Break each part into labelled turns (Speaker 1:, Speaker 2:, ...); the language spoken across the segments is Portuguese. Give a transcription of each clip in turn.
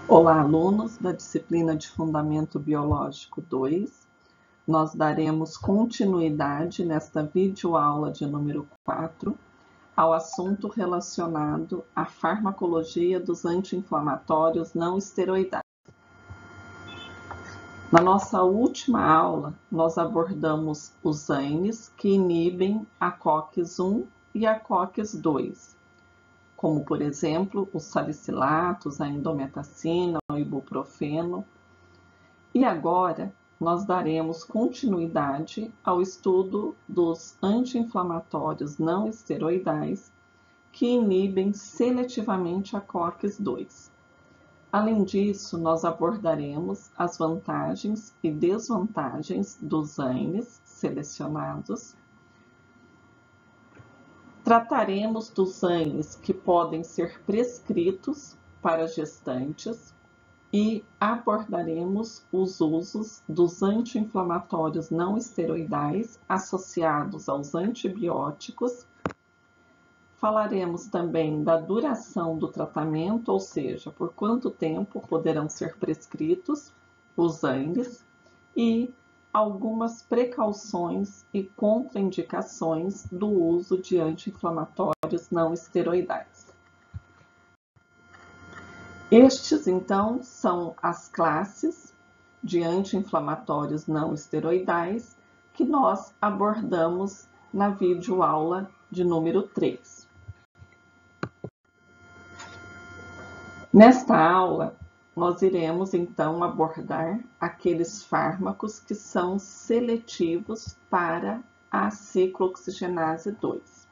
Speaker 1: Olá, alunos da disciplina de Fundamento Biológico 2. Nós daremos continuidade nesta videoaula de número 4 ao assunto relacionado à farmacologia dos anti-inflamatórios não esteroidais. Na nossa última aula, nós abordamos os AINES que inibem a COX-1 e a COX-2, como, por exemplo, os salicilatos, a indometacina, o ibuprofeno. E agora, nós daremos continuidade ao estudo dos anti-inflamatórios não esteroidais que inibem seletivamente a COX-2. Além disso, nós abordaremos as vantagens e desvantagens dos AINES selecionados. Trataremos dos AINES que podem ser prescritos para gestantes e abordaremos os usos dos anti-inflamatórios não esteroidais associados aos antibióticos. Falaremos também da duração do tratamento, ou seja, por quanto tempo poderão ser prescritos os AINES e algumas precauções e contraindicações do uso de anti-inflamatórios não esteroidais. Estes, então, são as classes de anti-inflamatórios não esteroidais que nós abordamos na videoaula de número 3. Nesta aula, nós iremos, então, abordar aqueles fármacos que são seletivos para a ciclooxigenase 2,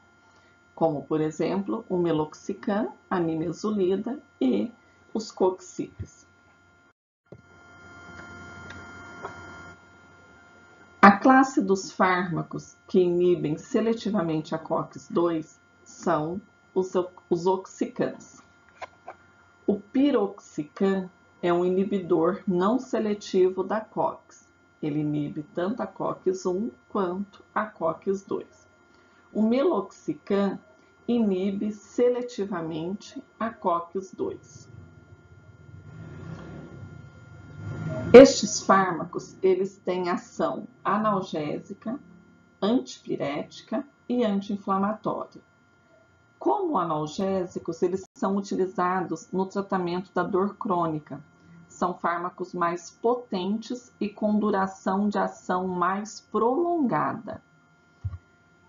Speaker 1: como, por exemplo, o meloxicam, a nimesulida e os coxibes. A classe dos fármacos que inibem seletivamente a COX-2 são os oxicams. O piroxicam é um inibidor não seletivo da COX. Ele inibe tanto a COX-1 quanto a COX-2. O meloxicam inibe seletivamente a COX-2. Estes fármacos, eles têm ação analgésica, antipirética e anti-inflamatória. Como analgésicos, eles são utilizados no tratamento da dor crônica. São fármacos mais potentes e com duração de ação mais prolongada.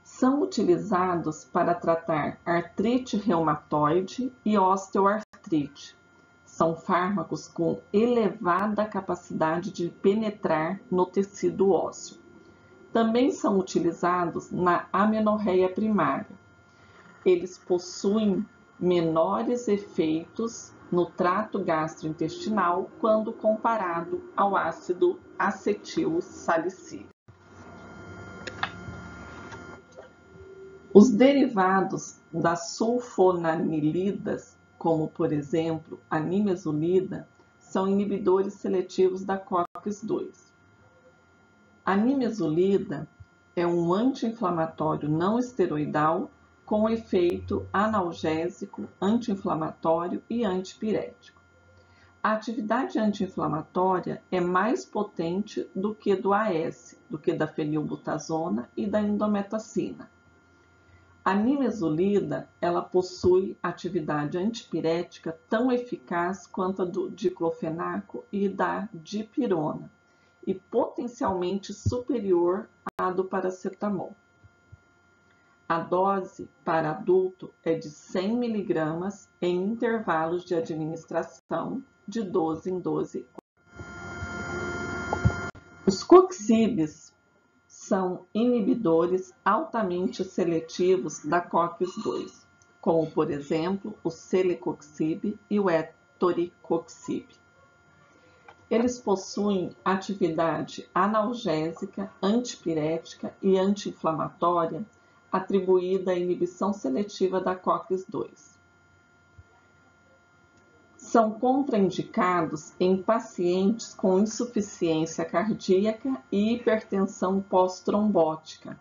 Speaker 1: São utilizados para tratar artrite reumatoide e osteoartrite. São fármacos com elevada capacidade de penetrar no tecido ósseo. Também são utilizados na amenorreia primária. Eles possuem menores efeitos no trato gastrointestinal quando comparado ao ácido acetil salicílico. Os derivados das sulfonamilidas, como por exemplo a nimesulida, são inibidores seletivos da COX-2. A nimesulida é um anti-inflamatório não esteroidal com efeito analgésico, anti-inflamatório e antipirético. A atividade anti-inflamatória é mais potente do que do AS, do que da fenilbutazona e da indometacina. A nimesulida, ela possui atividade antipirética tão eficaz quanto a do diclofenaco e da dipirona, e potencialmente superior à do paracetamol. A dose para adulto é de 100 mg em intervalos de administração de 12 em 12 horas. Os coxibes são inibidores altamente seletivos da COX-2, como, por exemplo, o celecoxib e o etoricoxib. Eles possuem atividade analgésica, antipirética e anti-inflamatória atribuída à inibição seletiva da COX-2. São contraindicados em pacientes com insuficiência cardíaca e hipertensão pós-trombótica,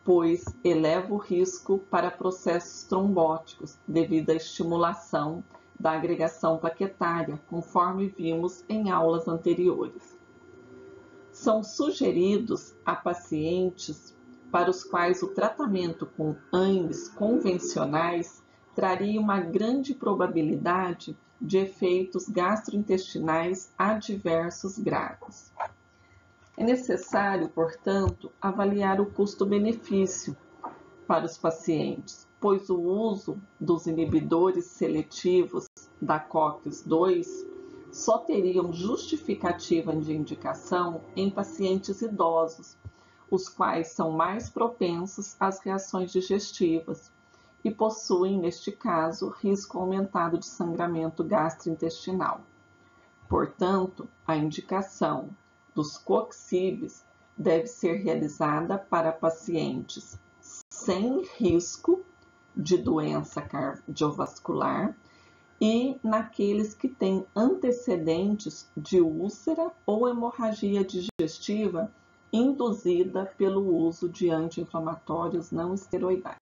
Speaker 1: pois eleva o risco para processos trombóticos devido à estimulação da agregação plaquetária, conforme vimos em aulas anteriores. São sugeridos a pacientes para os quais o tratamento com AINES convencionais traria uma grande probabilidade de efeitos gastrointestinais adversos graves. É necessário, portanto, avaliar o custo-benefício para os pacientes, pois o uso dos inibidores seletivos da COX-2 só teriam justificativa de indicação em pacientes idosos, os quais são mais propensos às reações digestivas e possuem, neste caso, risco aumentado de sangramento gastrointestinal. Portanto, a indicação dos coxibes deve ser realizada para pacientes sem risco de doença cardiovascular e naqueles que têm antecedentes de úlcera ou hemorragia digestiva induzida pelo uso de anti-inflamatórios não esteroidais.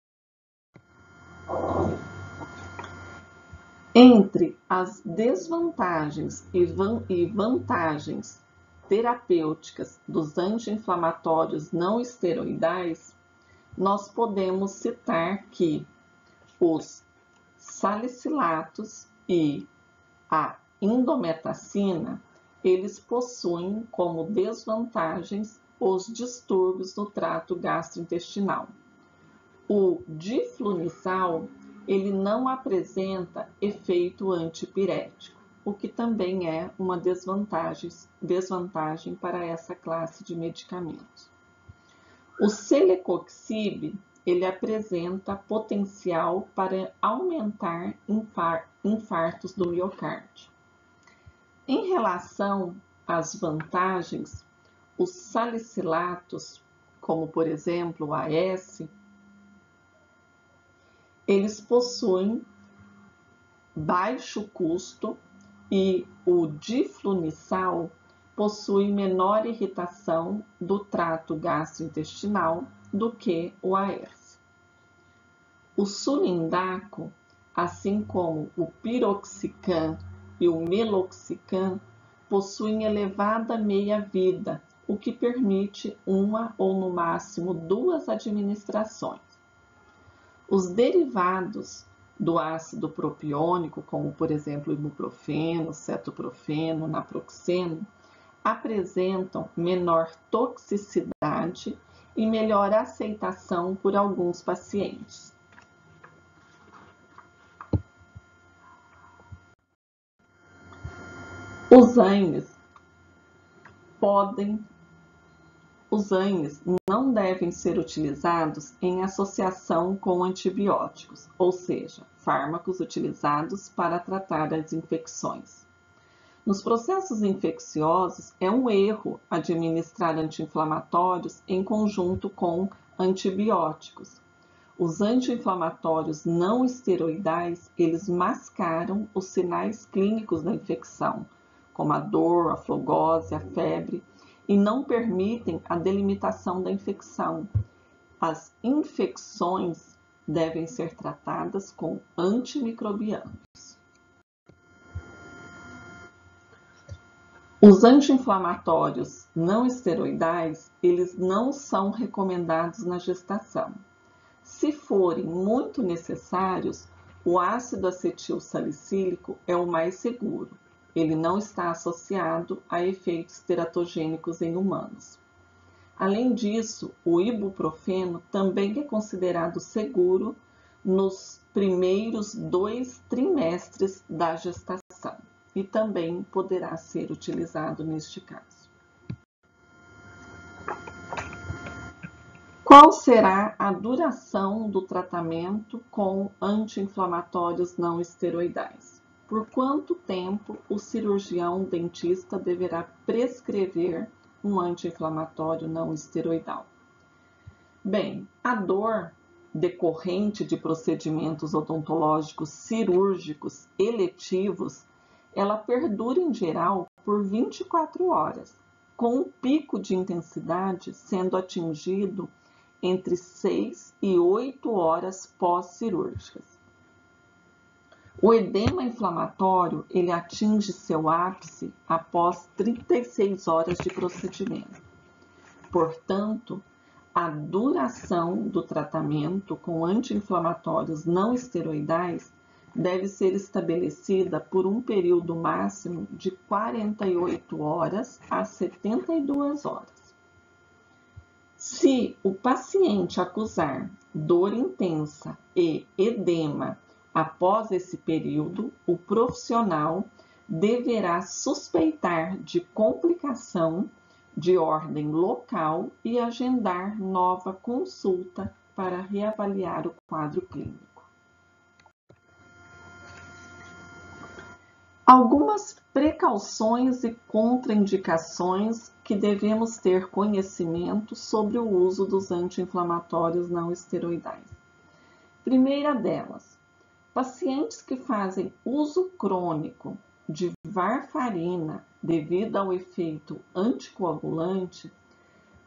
Speaker 1: Entre as desvantagens e vantagens terapêuticas dos anti-inflamatórios não esteroidais, nós podemos citar que os salicilatos e a indometacina, eles possuem como desvantagens os distúrbios no trato gastrointestinal. O diflunisal, ele não apresenta efeito antipirético, o que também é uma desvantagem para essa classe de medicamentos. O celecoxib, ele apresenta potencial para aumentar infartos do miocárdio. Em relação às vantagens, os salicilatos, como por exemplo o AS, eles possuem baixo custo e o diflunisal possui menor irritação do trato gastrointestinal do que o AS. O sulindaco, assim como o piroxicam e o meloxicam, possuem elevada meia-vida, o que permite uma ou no máximo 2 administrações. Os derivados do ácido propiônico, como por exemplo o ibuprofeno, cetoprofeno, naproxeno, apresentam menor toxicidade e melhor aceitação por alguns pacientes. Os AINES não devem ser utilizados em associação com antibióticos, ou seja, fármacos utilizados para tratar as infecções. Nos processos infecciosos, é um erro administrar anti-inflamatórios em conjunto com antibióticos. Os anti-inflamatórios não esteroidais, eles mascaram os sinais clínicos da infecção, como a dor, a flogose, a febre, e não permitem a delimitação da infecção. As infecções devem ser tratadas com antimicrobianos. Os anti-inflamatórios não esteroidais, eles não são recomendados na gestação. Se forem muito necessários, o ácido acetil salicílico é o mais seguro. Ele não está associado a efeitos teratogênicos em humanos. Além disso, o ibuprofeno também é considerado seguro nos primeiros 2 trimestres da gestação e também poderá ser utilizado neste caso. Qual será a duração do tratamento com anti-inflamatórios não esteroidais? Por quanto tempo o cirurgião dentista deverá prescrever um anti-inflamatório não esteroidal? Bem, a dor decorrente de procedimentos odontológicos cirúrgicos eletivos, ela perdura em geral por 24 horas, com um pico de intensidade sendo atingido entre 6 e 8 horas pós-cirúrgicas. O edema inflamatório, ele atinge seu ápice após 36 horas de procedimento. Portanto, a duração do tratamento com anti-inflamatórios não esteroidais deve ser estabelecida por um período máximo de 48 horas a 72 horas. Se o paciente acusar dor intensa e edema após esse período, o profissional deverá suspeitar de complicação de ordem local e agendar nova consulta para reavaliar o quadro clínico. Algumas precauções e contraindicações que devemos ter conhecimento sobre o uso dos anti-inflamatórios não esteroidais. Primeira delas, pacientes que fazem uso crônico de varfarina devido ao efeito anticoagulante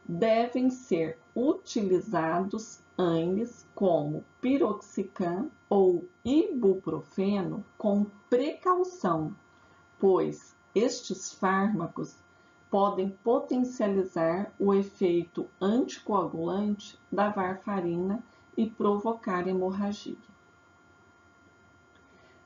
Speaker 1: devem ser utilizados ANES como piroxicam ou ibuprofeno com precaução, pois estes fármacos podem potencializar o efeito anticoagulante da varfarina e provocar hemorragia.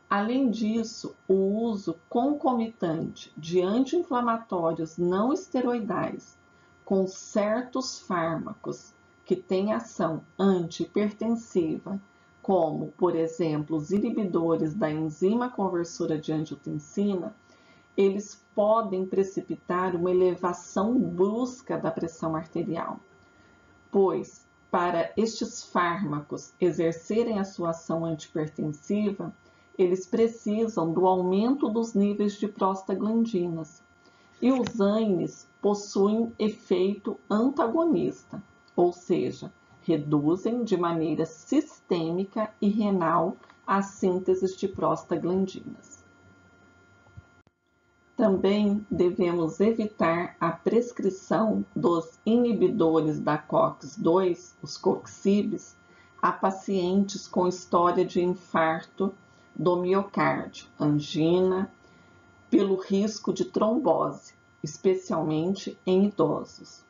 Speaker 1: Além disso, o uso concomitante de anti-inflamatórios não esteroidais com certos fármacos que têm ação antihipertensiva, como, por exemplo, os inibidores da enzima conversora de angiotensina, eles podem precipitar uma elevação brusca da pressão arterial, pois, para estes fármacos exercerem a sua ação antihipertensiva, eles precisam do aumento dos níveis de prostaglandinas. E os ANES possuem efeito antagonista, ou seja, reduzem de maneira sistêmica e renal a síntese de prostaglandinas. Também devemos evitar a prescrição dos inibidores da COX-2, os coxibes, a pacientes com história de infarto do miocárdio, angina, pelo risco de trombose, especialmente em idosos.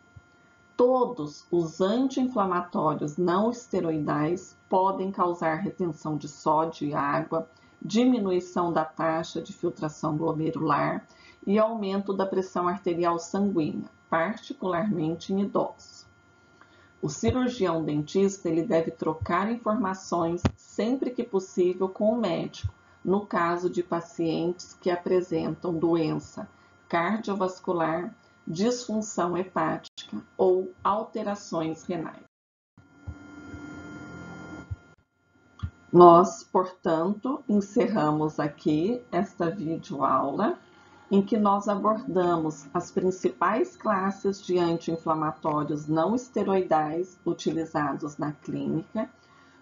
Speaker 1: Todos os anti-inflamatórios não esteroidais podem causar retenção de sódio e água, diminuição da taxa de filtração glomerular e aumento da pressão arterial sanguínea, particularmente em idosos. O cirurgião dentista ele deve trocar informações sempre que possível com o médico, no caso de pacientes que apresentam doença cardiovascular, disfunção hepática ou alterações renais. Nós, portanto, encerramos aqui esta videoaula em que nós abordamos as principais classes de anti-inflamatórios não esteroidais utilizados na clínica,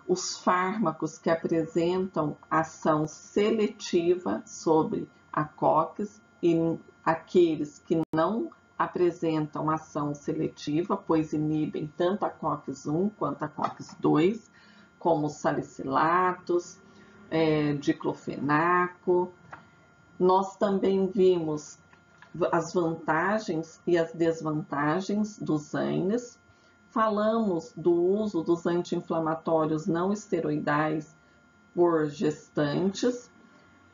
Speaker 1: os fármacos que apresentam ação seletiva sobre a COX e aqueles que não apresentam ação seletiva, pois inibem tanto a COX-1 quanto a COX-2, como os salicilatos, diclofenaco. Nós também vimos as vantagens e as desvantagens dos ANES. Falamos do uso dos anti-inflamatórios não esteroidais por gestantes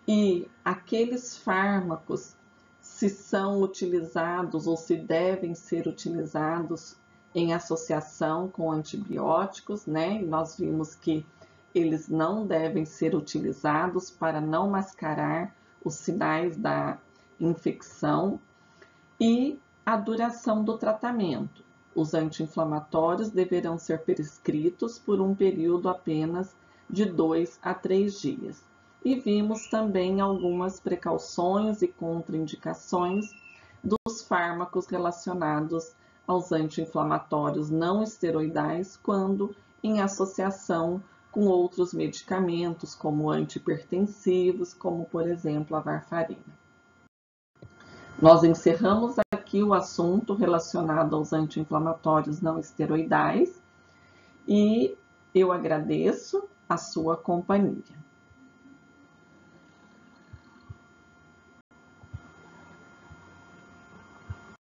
Speaker 1: e aqueles fármacos, se são utilizados ou se devem ser utilizados em associação com antibióticos, né? Nós vimos que eles não devem ser utilizados para não mascarar os sinais da infecção e a duração do tratamento. Os anti-inflamatórios deverão ser prescritos por um período apenas de 2 a 3 dias. E vimos também algumas precauções e contraindicações dos fármacos relacionados aos anti-inflamatórios não esteroidais quando em associação com outros medicamentos, como antihipertensivos, como por exemplo a varfarina. Nós encerramos aqui o assunto relacionado aos anti-inflamatórios não esteroidais e eu agradeço a sua companhia.